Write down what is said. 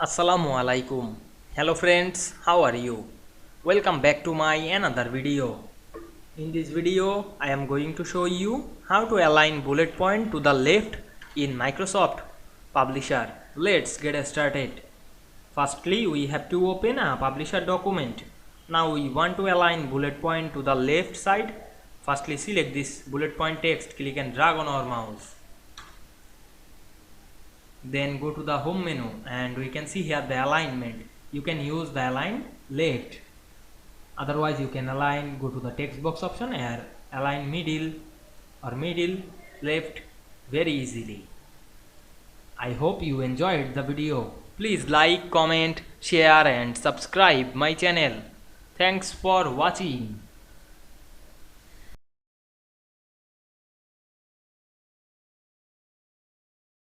Assalamu Walaikum. Hello friends, how are you? Welcome back to my another video. In this video, I am going to show you how to align bullet point to the left in Microsoft Publisher. Let's get started. Firstly, we have to open a Publisher document. Now we want to align bullet point to the left side. Firstly, select this bullet point text, click and drag on our mouse. Then go to the home menu and we can see here the alignment. You can use the align left, otherwise you can go to the text box option and align middle or middle left very easily. I hope you enjoyed the video. Please like, comment, share and subscribe my channel. Thanks for watching.